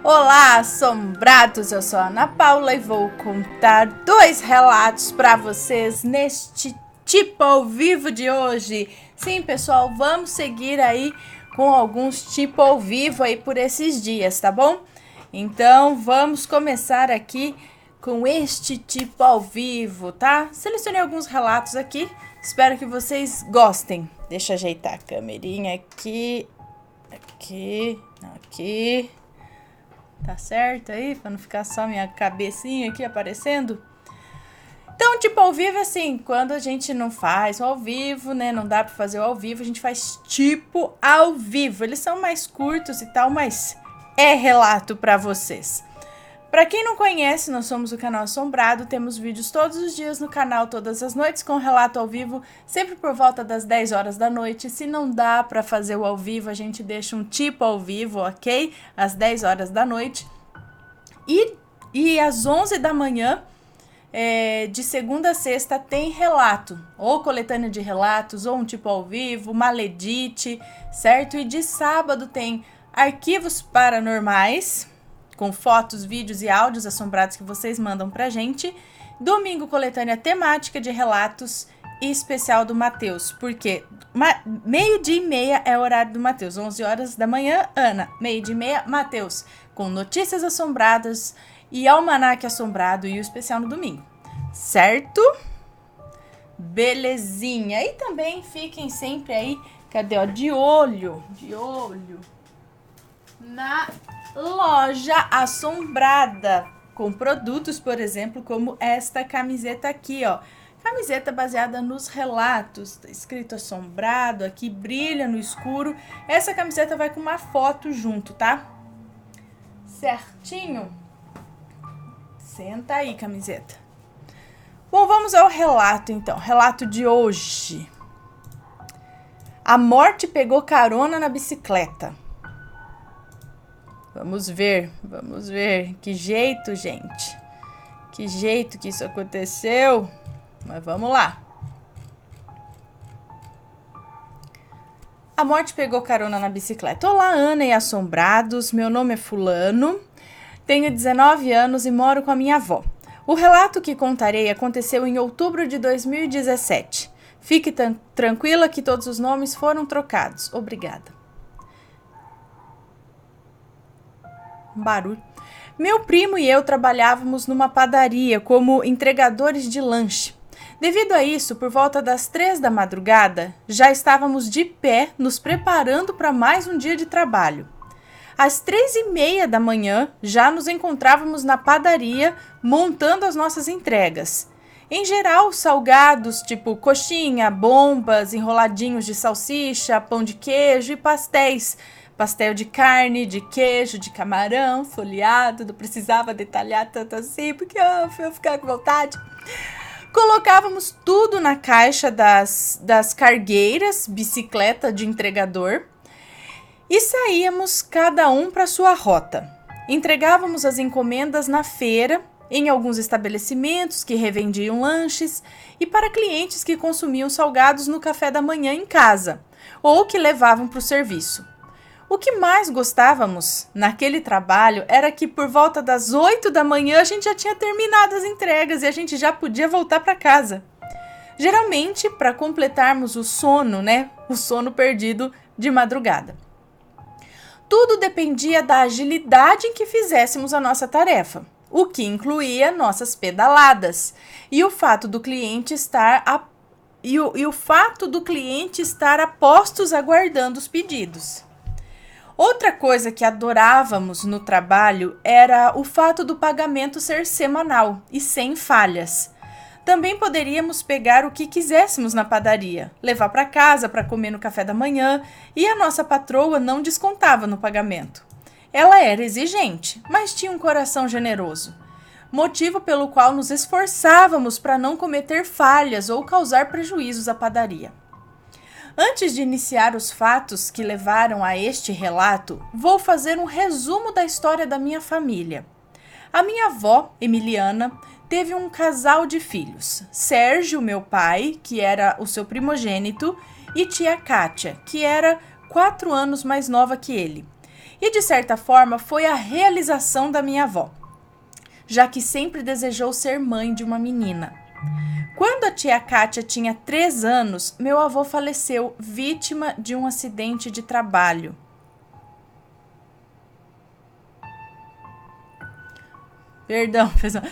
Olá, assombrados! Eu sou a Ana Paula e vou contar 2 relatos para vocês neste tipo ao vivo de hoje. Sim, pessoal, vamos seguir aí com alguns tipo ao vivo aí por esses dias, tá bom? Então, vamos começar aqui com este tipo ao vivo, tá? Selecionei alguns relatos aqui, espero que vocês gostem. Deixa eu ajeitar a câmerinha aqui, aqui. Tá certo aí? Pra não ficar só minha cabecinha aqui aparecendo. Então, tipo, ao vivo, assim, quando a gente não faz o ao vivo, né? Não dá pra fazer o ao vivo, a gente faz tipo ao vivo. Eles são mais curtos e tal, mas é relato pra vocês. Pra quem não conhece, nós somos o canal Assombrado, temos vídeos todos os dias no canal, todas as noites, com relato ao vivo, sempre por volta das 10 horas da noite. Se não dá pra fazer o ao vivo, a gente deixa um tipo ao vivo, ok? Às 10 horas da noite. E às 11 da manhã, de segunda a sexta, tem relato, ou coletânea de relatos, ou um tipo ao vivo, maledite, certo? E de sábado tem arquivos paranormais, com fotos, vídeos e áudios assombrados que vocês mandam pra gente. Domingo, coletânea temática de relatos e especial do Matheus, porque 12h30 é o horário do Matheus, 11 horas da manhã, Ana, 12h30, Matheus, com notícias assombradas e almanaque assombrado e o especial no domingo, certo? Belezinha. E também fiquem sempre aí, cadê, ó, de olho na loja Assombrada, com produtos, por exemplo, como esta camiseta aqui, ó. Camiseta baseada nos relatos, tá escrito assombrado, aqui brilha no escuro. Essa camiseta vai com uma foto junto, tá? Certinho? Senta aí, camiseta. Bom, vamos ao relato, então. Relato de hoje. A morte pegou carona na bicicleta. Vamos ver. Que jeito, gente. Que jeito que isso aconteceu. Mas vamos lá. A morte pegou carona na bicicleta. Olá, Ana e assombrados. Meu nome é Fulano. Tenho 19 anos e moro com a minha avó. O relato que contarei aconteceu em outubro de 2017. Fique tranquila que todos os nomes foram trocados. Obrigada. Barulho. Meu primo e eu trabalhávamos numa padaria como entregadores de lanche. Devido a isso, por volta das 3 da madrugada, já estávamos de pé nos preparando para mais um dia de trabalho. Às 3h30 da manhã, já nos encontrávamos na padaria montando as nossas entregas. Em geral, salgados tipo coxinha, bombas, enroladinhos de salsicha, pão de queijo e pastéis. Pastel de carne, de queijo, de camarão, folheado, não precisava detalhar tanto assim, porque eu ficava com vontade. Colocávamos tudo na caixa das cargueiras, bicicleta de entregador, e saíamos cada um para sua rota. Entregávamos as encomendas na feira, em alguns estabelecimentos que revendiam lanches e para clientes que consumiam salgados no café da manhã em casa, ou que levavam para o serviço. O que mais gostávamos naquele trabalho era que por volta das 8 da manhã a gente já tinha terminado as entregas e a gente já podia voltar para casa. Geralmente para completarmos o sono, né? O sono perdido de madrugada. Tudo dependia da agilidade em que fizéssemos a nossa tarefa, o que incluía nossas pedaladas e o fato do cliente estar a postos aguardando os pedidos. Outra coisa que adorávamos no trabalho era o fato do pagamento ser semanal e sem falhas. Também poderíamos pegar o que quiséssemos na padaria, levar para casa para comer no café da manhã e a nossa patroa não descontava no pagamento. Ela era exigente, mas tinha um coração generoso, motivo pelo qual nos esforçávamos para não cometer falhas ou causar prejuízos à padaria. Antes de iniciar os fatos que levaram a este relato, vou fazer um resumo da história da minha família. A minha avó, Emiliana, teve um casal de filhos. Sérgio, meu pai, que era o seu primogênito, e tia Kátia, que era 4 anos mais nova que ele. E, de certa forma, foi a realização da minha avó, já que sempre desejou ser mãe de uma menina. Quando a tia Kátia tinha 3 anos, meu avô faleceu vítima de um acidente de trabalho. Perdão, pessoal.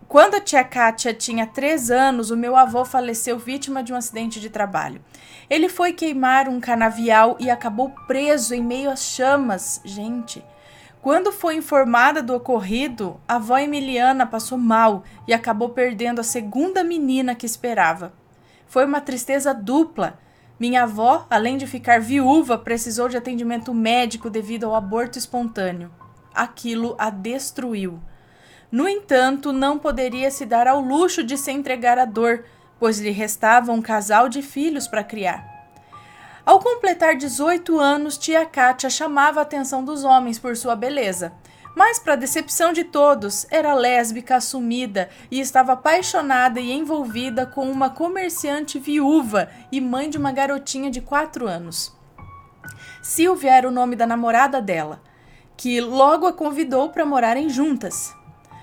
Quando a tia Kátia tinha 3 anos, o meu avô faleceu vítima de um acidente de trabalho. Ele foi queimar um canavial e acabou preso em meio às chamas. Gente, quando foi informada do ocorrido, a avó Emiliana passou mal e acabou perdendo a segunda menina que esperava. Foi uma tristeza dupla. Minha avó, além de ficar viúva, precisou de atendimento médico devido ao aborto espontâneo. Aquilo a destruiu. No entanto, não poderia se dar ao luxo de se entregar à dor, pois lhe restava um casal de filhos para criar. Ao completar 18 anos, tia Kátia chamava a atenção dos homens por sua beleza, mas, para decepção de todos, era lésbica assumida e estava apaixonada e envolvida com uma comerciante viúva e mãe de uma garotinha de 4 anos. Silvia era o nome da namorada dela, que logo a convidou para morarem juntas.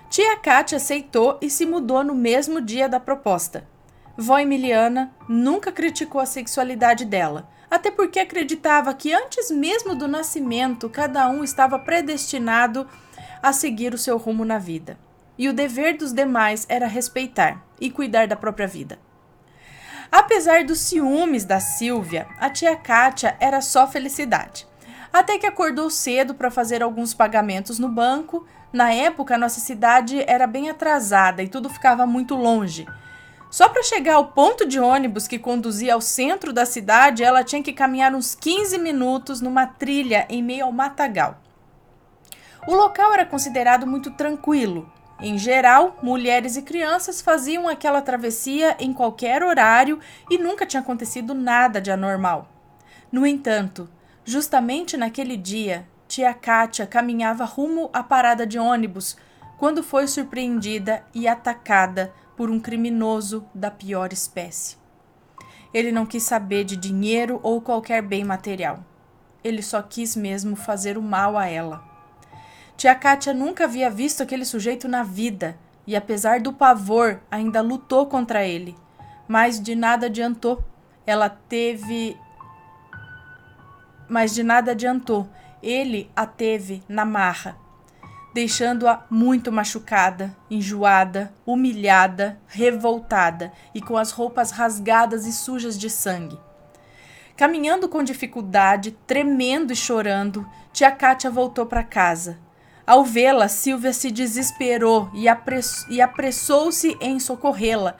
Tia Kátia aceitou e se mudou no mesmo dia da proposta. Vó Emiliana nunca criticou a sexualidade dela, até porque acreditava que antes mesmo do nascimento, cada um estava predestinado a seguir o seu rumo na vida. E o dever dos demais era respeitar e cuidar da própria vida. Apesar dos ciúmes da Silvia, a tia Kátia era só felicidade. Até que acordou cedo para fazer alguns pagamentos no banco. Na época, nossa cidade era bem atrasada e tudo ficava muito longe. Só para chegar ao ponto de ônibus que conduzia ao centro da cidade, ela tinha que caminhar uns 15 minutos numa trilha em meio ao matagal. O local era considerado muito tranquilo. Em geral, mulheres e crianças faziam aquela travessia em qualquer horário e nunca tinha acontecido nada de anormal. No entanto, justamente naquele dia, tia Kátia caminhava rumo à parada de ônibus quando foi surpreendida e atacada por um criminoso da pior espécie. Ele não quis saber de dinheiro ou qualquer bem material. Ele só quis mesmo fazer o mal a ela. Tia Kátia nunca havia visto aquele sujeito na vida e, apesar do pavor, ainda lutou contra ele. Mas de nada adiantou. Ele a teve na marra, deixando-a muito machucada, enjoada, humilhada, revoltada e com as roupas rasgadas e sujas de sangue. Caminhando com dificuldade, tremendo e chorando, tia Kátia voltou para casa. Ao vê-la, Silvia se desesperou e apressou-se em socorrê-la.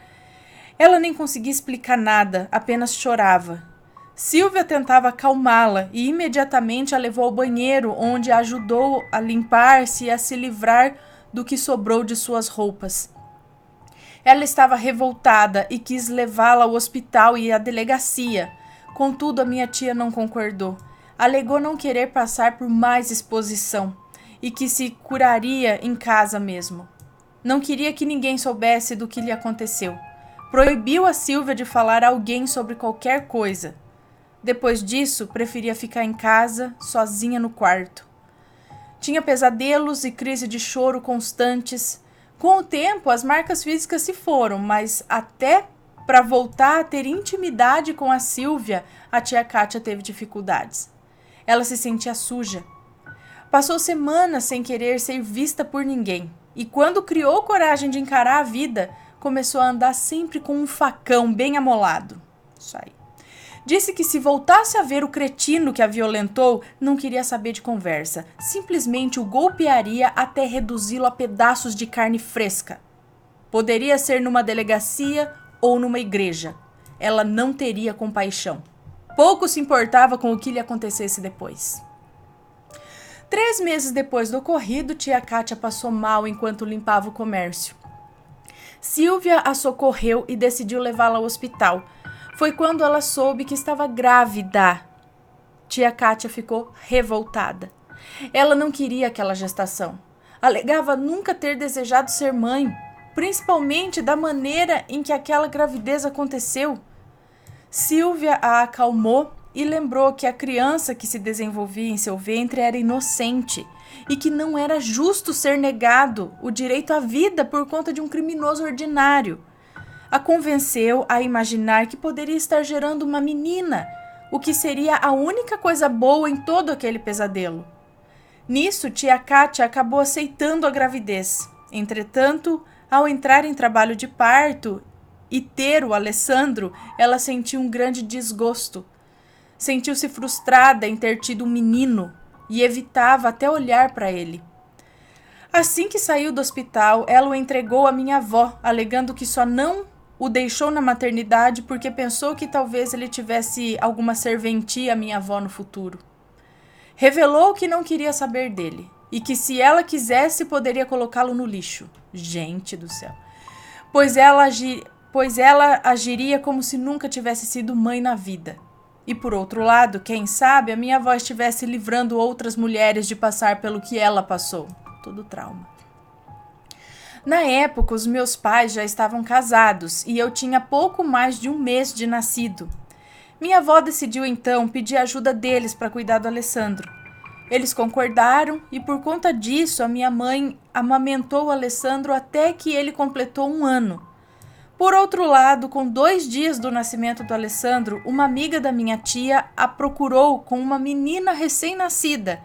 Ela nem conseguia explicar nada, apenas chorava. Silvia tentava acalmá-la e imediatamente a levou ao banheiro, onde a ajudou a limpar-se e a se livrar do que sobrou de suas roupas. Ela estava revoltada e quis levá-la ao hospital e à delegacia. Contudo, a minha tia não concordou. Alegou não querer passar por mais exposição e que se curaria em casa mesmo. Não queria que ninguém soubesse do que lhe aconteceu. Proibiu a Silvia de falar a alguém sobre qualquer coisa. Depois disso, preferia ficar em casa, sozinha no quarto. Tinha pesadelos e crise de choro constantes. Com o tempo, as marcas físicas se foram, mas até para voltar a ter intimidade com a Silvia, a tia Kátia teve dificuldades. Ela se sentia suja. Passou semanas sem querer ser vista por ninguém. E quando criou coragem de encarar a vida, começou a andar sempre com um facão bem amolado. Isso aí. Disse que se voltasse a ver o cretino que a violentou, não queria saber de conversa. Simplesmente o golpearia até reduzi-lo a pedaços de carne fresca. Poderia ser numa delegacia ou numa igreja. Ela não teria compaixão. Pouco se importava com o que lhe acontecesse depois. 3 meses depois do ocorrido, tia Kátia passou mal enquanto limpava o comércio. Silvia a socorreu e decidiu levá-la ao hospital. Foi quando ela soube que estava grávida. Tia Kátia ficou revoltada. Ela não queria aquela gestação. Alegava nunca ter desejado ser mãe, principalmente da maneira em que aquela gravidez aconteceu. Silvia a acalmou e lembrou que a criança que se desenvolvia em seu ventre era inocente e que não era justo ser negado o direito à vida por conta de um criminoso ordinário. A convenceu a imaginar que poderia estar gerando uma menina, o que seria a única coisa boa em todo aquele pesadelo. Nisso, tia Kátia acabou aceitando a gravidez. Entretanto, ao entrar em trabalho de parto e ter o Alessandro, ela sentiu um grande desgosto. Sentiu-se frustrada em ter tido um menino e evitava até olhar para ele. Assim que saiu do hospital, ela o entregou à minha avó, alegando que só não o deixou na maternidade porque pensou que talvez ele tivesse alguma serventia à minha avó no futuro. Revelou que não queria saber dele e que se ela quisesse poderia colocá-lo no lixo. Gente do céu. Pois ela agiria como se nunca tivesse sido mãe na vida. E por outro lado, quem sabe a minha avó estivesse livrando outras mulheres de passar pelo que ela passou. Todo trauma. Na época, os meus pais já estavam casados e eu tinha pouco mais de um mês de nascido. Minha avó decidiu então pedir ajuda deles para cuidar do Alessandro. Eles concordaram e por conta disso a minha mãe amamentou o Alessandro até que ele completou 1 ano. Por outro lado, com 2 dias do nascimento do Alessandro, uma amiga da minha tia a procurou com uma menina recém-nascida.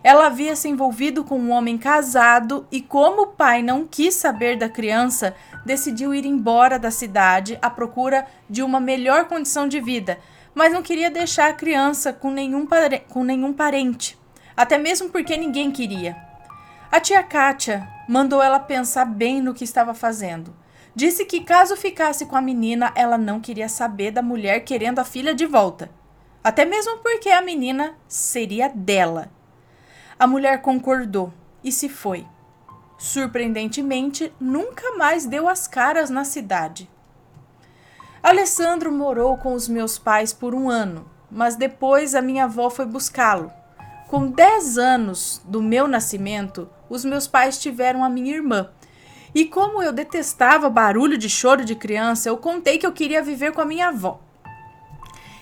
Ela havia se envolvido com um homem casado e, como o pai não quis saber da criança, decidiu ir embora da cidade à procura de uma melhor condição de vida, mas não queria deixar a criança com nenhum parente, até mesmo porque ninguém queria. A tia Kátia mandou ela pensar bem no que estava fazendo. Disse que caso ficasse com a menina, ela não queria saber da mulher querendo a filha de volta, até mesmo porque a menina seria dela. A mulher concordou e se foi. Surpreendentemente, nunca mais deu as caras na cidade. Alessandro morou com os meus pais por 1 ano, mas depois a minha avó foi buscá-lo. Com 10 anos do meu nascimento, os meus pais tiveram a minha irmã. E como eu detestava barulho de choro de criança, eu contei que eu queria viver com a minha avó.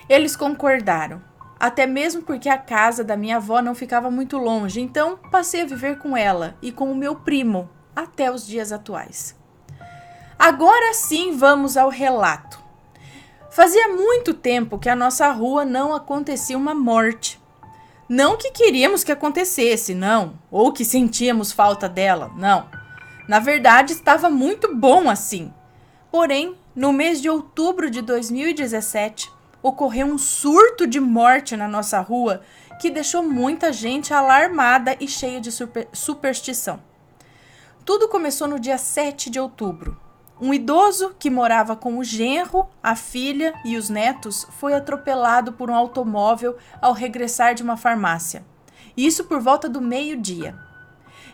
Eles concordaram. Até mesmo porque a casa da minha avó não ficava muito longe, então passei a viver com ela e com o meu primo, até os dias atuais. Agora sim vamos ao relato. Fazia muito tempo que a nossa rua não acontecia uma morte. Não que queríamos que acontecesse, não, ou que sentíamos falta dela, não. Na verdade, estava muito bom assim. Porém, no mês de outubro de 2017, ocorreu um surto de morte na nossa rua que deixou muita gente alarmada e cheia de superstição. Tudo começou no dia 7 de outubro. Um idoso que morava com o genro, a filha e os netos foi atropelado por um automóvel ao regressar de uma farmácia. Isso por volta do meio-dia.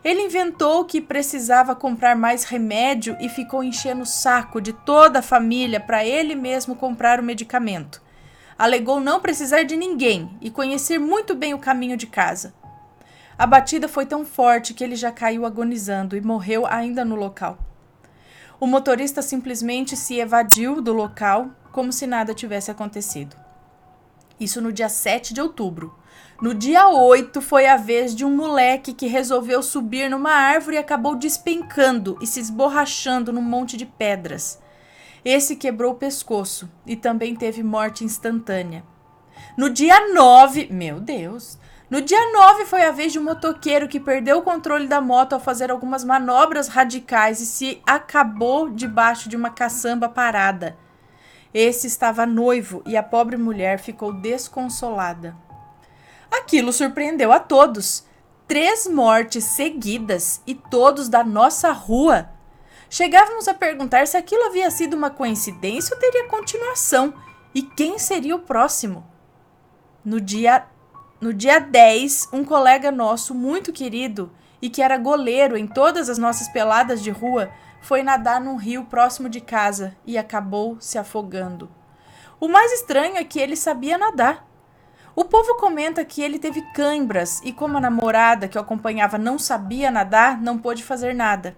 Ele inventou que precisava comprar mais remédio e ficou enchendo o saco de toda a família para ele mesmo comprar o medicamento. Alegou não precisar de ninguém e conhecer muito bem o caminho de casa. A batida foi tão forte que ele já caiu agonizando e morreu ainda no local. O motorista simplesmente se evadiu do local como se nada tivesse acontecido. Isso no dia 7 de outubro. No dia 8 foi a vez de um moleque que resolveu subir numa árvore e acabou despencando e se esborrachando num monte de pedras. Esse quebrou o pescoço e também teve morte instantânea. No dia 9, meu Deus, no dia 9 foi a vez de um motoqueiro que perdeu o controle da moto ao fazer algumas manobras radicais e se acabou debaixo de uma caçamba parada. Esse estava noivo e a pobre mulher ficou desconsolada. Aquilo surpreendeu a todos. 3 mortes seguidas e todos da nossa rua. Chegávamos a perguntar se aquilo havia sido uma coincidência ou teria continuação, e quem seria o próximo. No dia 10, um colega nosso muito querido e que era goleiro em todas as nossas peladas de rua, foi nadar num rio próximo de casa e acabou se afogando. O mais estranho é que ele sabia nadar. O povo comenta que ele teve cãibras e como a namorada que o acompanhava não sabia nadar, não pôde fazer nada.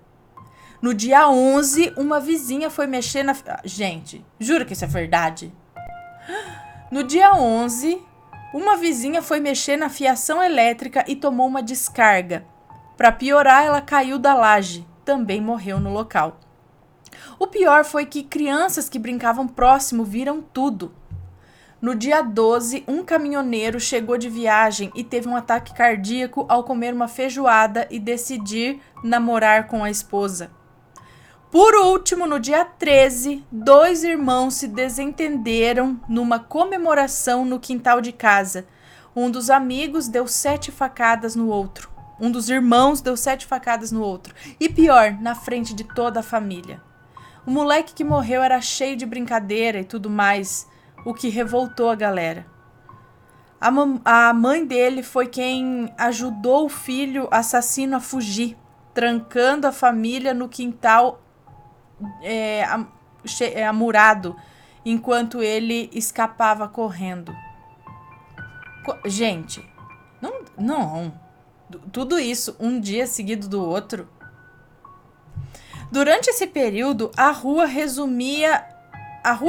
No dia 11, uma vizinha foi mexer na... Gente, juro que isso é verdade. No dia 11, Uma vizinha foi mexer na fiação elétrica e tomou uma descarga. Para piorar, ela caiu da laje. Também morreu no local. O pior foi que crianças que brincavam próximo viram tudo. No dia 12, um caminhoneiro chegou de viagem e teve um ataque cardíaco ao comer uma feijoada e decidir namorar com a esposa. Por último, no dia 13, 2 irmãos se desentenderam numa comemoração no quintal de casa. Um dos amigos deu 7 facadas no outro. Um dos irmãos deu 7 facadas no outro. E pior, na frente de toda a família. O moleque que morreu era cheio de brincadeira e tudo mais, o que revoltou a galera. A mãe dele foi quem ajudou o filho assassino a fugir, trancando a família no quintal amurado, enquanto ele escapava correndo. Gente, não. Tudo isso um dia seguido do outro. Durante esse período, a rua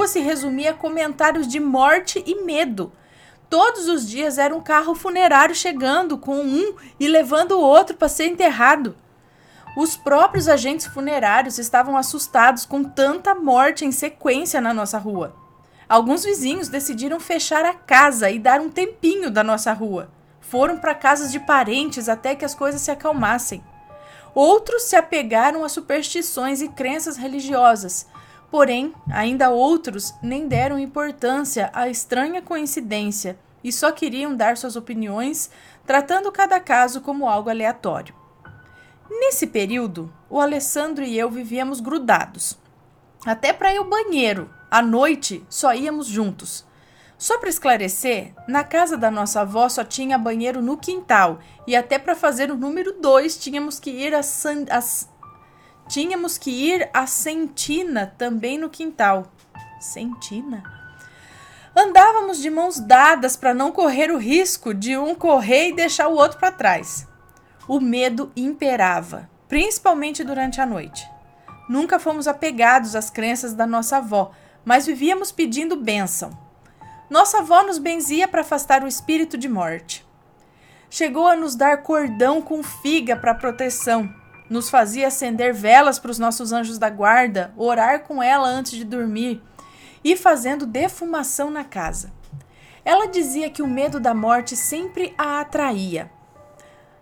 se resumia a comentários de morte e medo. Todos os dias era um carro funerário chegando com um e levando o outro para ser enterrado. Os próprios agentes funerários estavam assustados com tanta morte em sequência na nossa rua. Alguns vizinhos decidiram fechar a casa e dar um tempinho da nossa rua. Foram para casas de parentes até que as coisas se acalmassem. Outros se apegaram a superstições e crenças religiosas. Porém, ainda outros nem deram importância à estranha coincidência e só queriam dar suas opiniões, tratando cada caso como algo aleatório. Nesse período, o Alessandro e eu vivíamos grudados. Até para ir ao banheiro, à noite, só íamos juntos. Só para esclarecer, na casa da nossa avó só tinha banheiro no quintal e até para fazer o número 2 tínhamos que ir à Sentina também no quintal. Sentina? Andávamos de mãos dadas para não correr o risco de um correr e deixar o outro para trás. O medo imperava, principalmente durante a noite. Nunca fomos apegados às crenças da nossa avó, mas vivíamos pedindo bênção. Nossa avó nos benzia para afastar o espírito de morte. Chegou a nos dar cordão com figa para proteção. Nos fazia acender velas para os nossos anjos da guarda, orar com ela antes de dormir e fazendo defumação na casa. Ela dizia que o medo da morte sempre a atraía.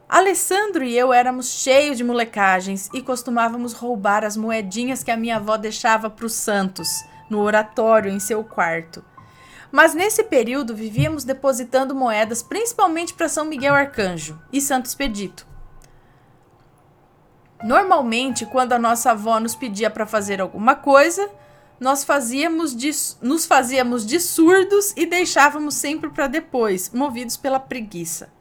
Alessandro e eu éramos cheios de molecagens e costumávamos roubar as moedinhas que a minha avó deixava para os santos, no oratório em seu quarto. Mas nesse período vivíamos depositando moedas principalmente para São Miguel Arcanjo e Santo Expedito. Normalmente, quando a nossa avó nos pedia para fazer alguma coisa, nos fazíamos de surdos e deixávamos sempre para depois, movidos pela preguiça.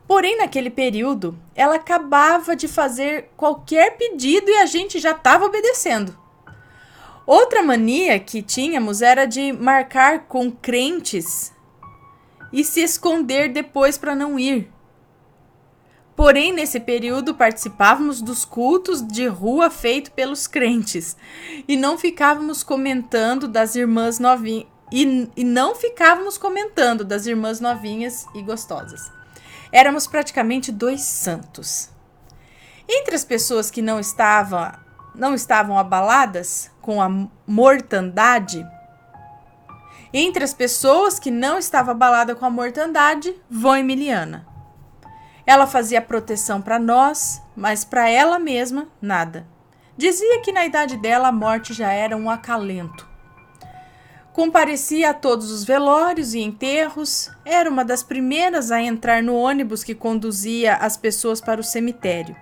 Porém, naquele período, ela acabava de fazer qualquer pedido e a gente já estava obedecendo. Outra mania que tínhamos era de marcar com crentes e se esconder depois para não ir. Porém, nesse período, participávamos dos cultos de rua feitos pelos crentes e não ficávamos comentando das irmãs novinhas e gostosas. Éramos praticamente 2 santos. Entre as pessoas que não estavam abaladas com a mortandade, vó Emiliana. Ela fazia proteção para nós, mas para ela mesma, nada. Dizia que na idade dela a morte já era um acalento. Comparecia a todos os velórios e enterros, era uma das primeiras a entrar no ônibus que conduzia as pessoas para o cemitério,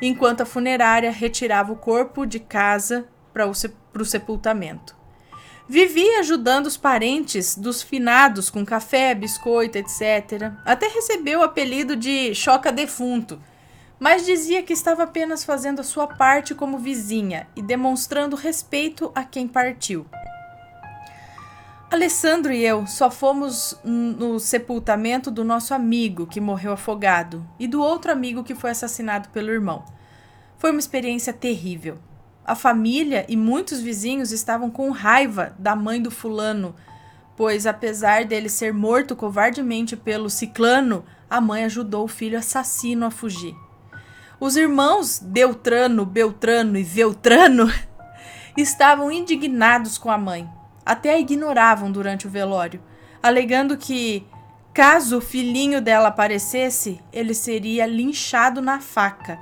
enquanto a funerária retirava o corpo de casa para o sepultamento. Vivia ajudando os parentes dos finados com café, biscoito, etc. Até recebeu o apelido de choca defunto, mas dizia que estava apenas fazendo a sua parte como vizinha e demonstrando respeito a quem partiu. Alessandro e eu só fomos no sepultamento do nosso amigo que morreu afogado e do outro amigo que foi assassinado pelo irmão. Foi uma experiência terrível. A família e muitos vizinhos estavam com raiva da mãe do fulano pois apesar dele ser morto covardemente pelo Ciclano, a mãe ajudou o filho assassino a fugir. Os irmãos Deltrano, Beltrano e Veltrano estavam indignados com a mãe. Até a ignoravam durante o velório, alegando que, caso o filhinho dela aparecesse, ele seria linchado na faca.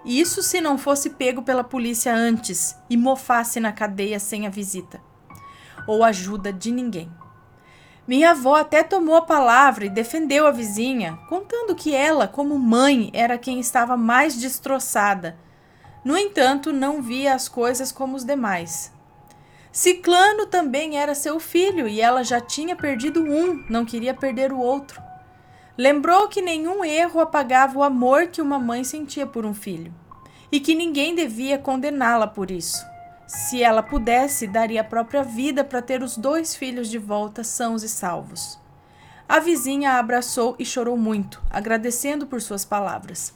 Isso se não fosse pego pela polícia antes e mofasse na cadeia sem a visita ou ajuda de ninguém. Minha avó até tomou a palavra e defendeu a vizinha, contando que ela, como mãe, era quem estava mais destroçada. No entanto, não via as coisas como os demais. Ciclano também era seu filho e ela já tinha perdido um, não queria perder o outro. Lembrou que nenhum erro apagava o amor que uma mãe sentia por um filho e que ninguém devia condená-la por isso. Se ela pudesse, daria a própria vida para ter os 2 filhos de volta sãos e salvos. A vizinha a abraçou e chorou muito, agradecendo por suas palavras.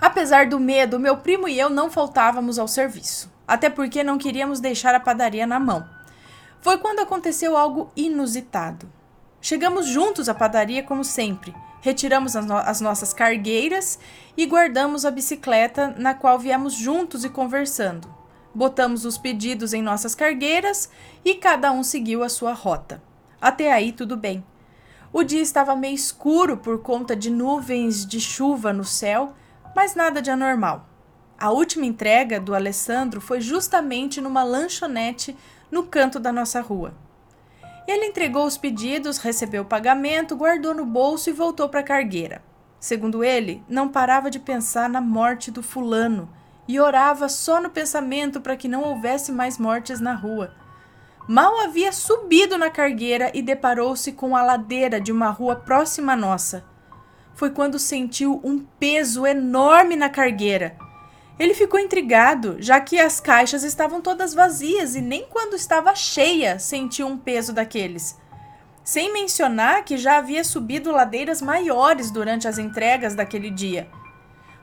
Apesar do medo, meu primo e eu não faltávamos ao serviço, até porque não queríamos deixar a padaria na mão. Foi quando aconteceu algo inusitado. Chegamos juntos à padaria como sempre, retiramos as nossas cargueiras e guardamos a bicicleta na qual viemos juntos e conversando. Botamos os pedidos em nossas cargueiras e cada um seguiu a sua rota. Até aí tudo bem. O dia estava meio escuro por conta de nuvens de chuva no céu, mas nada de anormal. A última entrega do Alessandro foi justamente numa lanchonete no canto da nossa rua. Ele entregou os pedidos, recebeu o pagamento, guardou no bolso e voltou para a cargueira. Segundo ele, não parava de pensar na morte do fulano e orava só no pensamento para que não houvesse mais mortes na rua. Mal havia subido na cargueira e deparou-se com a ladeira de uma rua próxima à nossa. Foi quando sentiu um peso enorme na cargueira. Ele ficou intrigado, já que as caixas estavam todas vazias e nem quando estava cheia sentiu um peso daqueles. Sem mencionar que já havia subido ladeiras maiores durante as entregas daquele dia.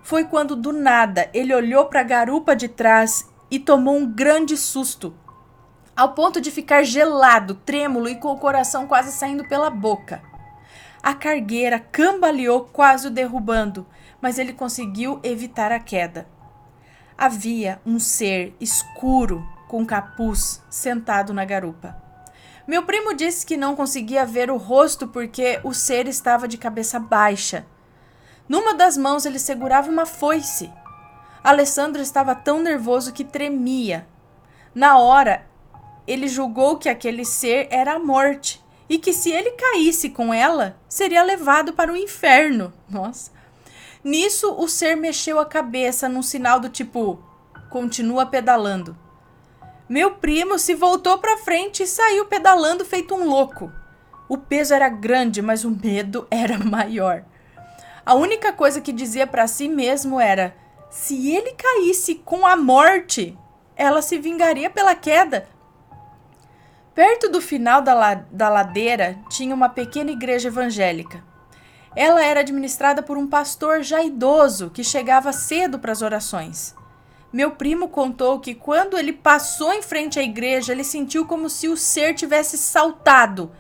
Foi quando, do nada, ele olhou para a garupa de trás e tomou um grande susto, ao ponto de ficar gelado, trêmulo e com o coração quase saindo pela boca. A cargueira cambaleou, quase o derrubando, mas ele conseguiu evitar a queda. Havia um ser escuro, com capuz, sentado na garupa. Meu primo disse que não conseguia ver o rosto porque o ser estava de cabeça baixa. Numa das mãos ele segurava uma foice. Alessandro estava tão nervoso que tremia. Na hora, ele julgou que aquele ser era a morte e que se ele caísse com ela, seria levado para o inferno. Nossa. Nisso, o ser mexeu a cabeça num sinal do tipo, continua pedalando. Meu primo se voltou para frente e saiu pedalando feito um louco. O peso era grande, mas o medo era maior. A única coisa que dizia para si mesmo era, se ele caísse com a morte, ela se vingaria pela queda. Perto do final da ladeira tinha uma pequena igreja evangélica. Ela era administrada por um pastor já idoso que chegava cedo para as orações. Meu primo contou que quando ele passou em frente à igreja, ele sentiu como se o ser tivesse saltado.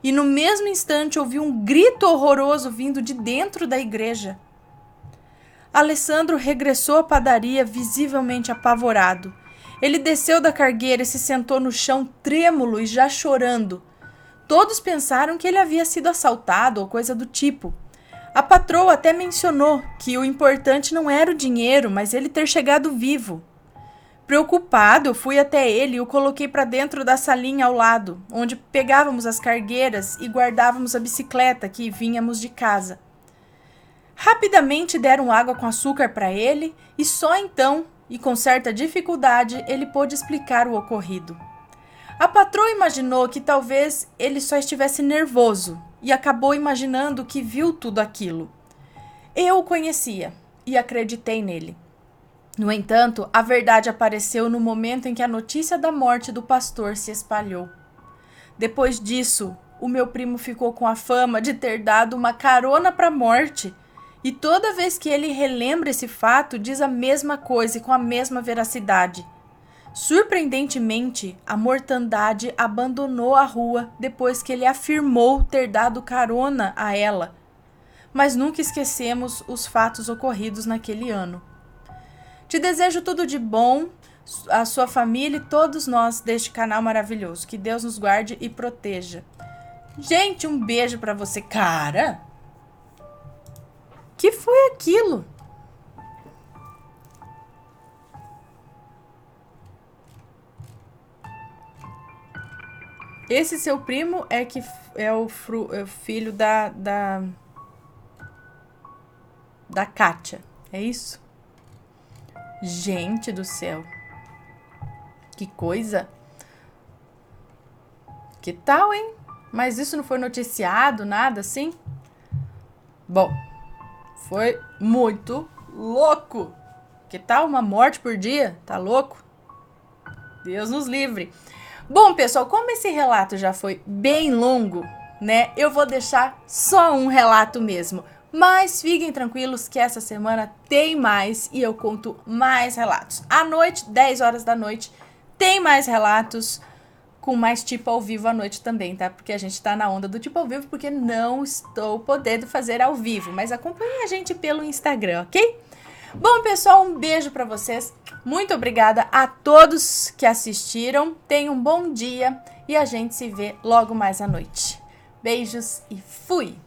E no mesmo instante ouviu um grito horroroso vindo de dentro da igreja. Alessandro regressou à padaria visivelmente apavorado. Ele desceu da cargueira e se sentou no chão trêmulo e já chorando. Todos pensaram que ele havia sido assaltado ou coisa do tipo. A patroa até mencionou que o importante não era o dinheiro, mas ele ter chegado vivo. Preocupado, eu fui até ele e o coloquei para dentro da salinha ao lado, onde pegávamos as cargueiras e guardávamos a bicicleta que vínhamos de casa. Rapidamente deram água com açúcar para ele e só então, e com certa dificuldade, ele pôde explicar o ocorrido. A patroa imaginou que talvez ele só estivesse nervoso e acabou imaginando que viu tudo aquilo. Eu o conhecia e acreditei nele. No entanto, a verdade apareceu no momento em que a notícia da morte do pastor se espalhou. Depois disso, o meu primo ficou com a fama de ter dado uma carona para a morte, e toda vez que ele relembra esse fato, diz a mesma coisa e com a mesma veracidade. Surpreendentemente, a mortandade abandonou a rua depois que ele afirmou ter dado carona a ela. Mas nunca esquecemos os fatos ocorridos naquele ano. Te desejo tudo de bom, a sua família e todos nós deste canal maravilhoso. Que Deus nos guarde e proteja. Gente, um beijo pra você. Cara, que foi aquilo? Esse seu primo é que é o filho da Kátia, é isso? Gente do céu. Que coisa. Que tal, hein? Mas isso não foi noticiado, nada assim? Bom, foi muito louco. Que tal uma morte por dia? Tá louco? Deus nos livre. Bom, pessoal, como esse relato já foi bem longo, né? Eu vou deixar só um relato mesmo. Mas fiquem tranquilos que essa semana tem mais e eu conto mais relatos. À noite, 10 horas da noite, tem mais relatos com mais tipo ao vivo à noite também, tá? Porque a gente tá na onda do tipo ao vivo porque não estou podendo fazer ao vivo. Mas acompanhe a gente pelo Instagram, ok? Bom, pessoal, um beijo pra vocês. Muito obrigada a todos que assistiram. Tenham um bom dia e a gente se vê logo mais à noite. Beijos e fui!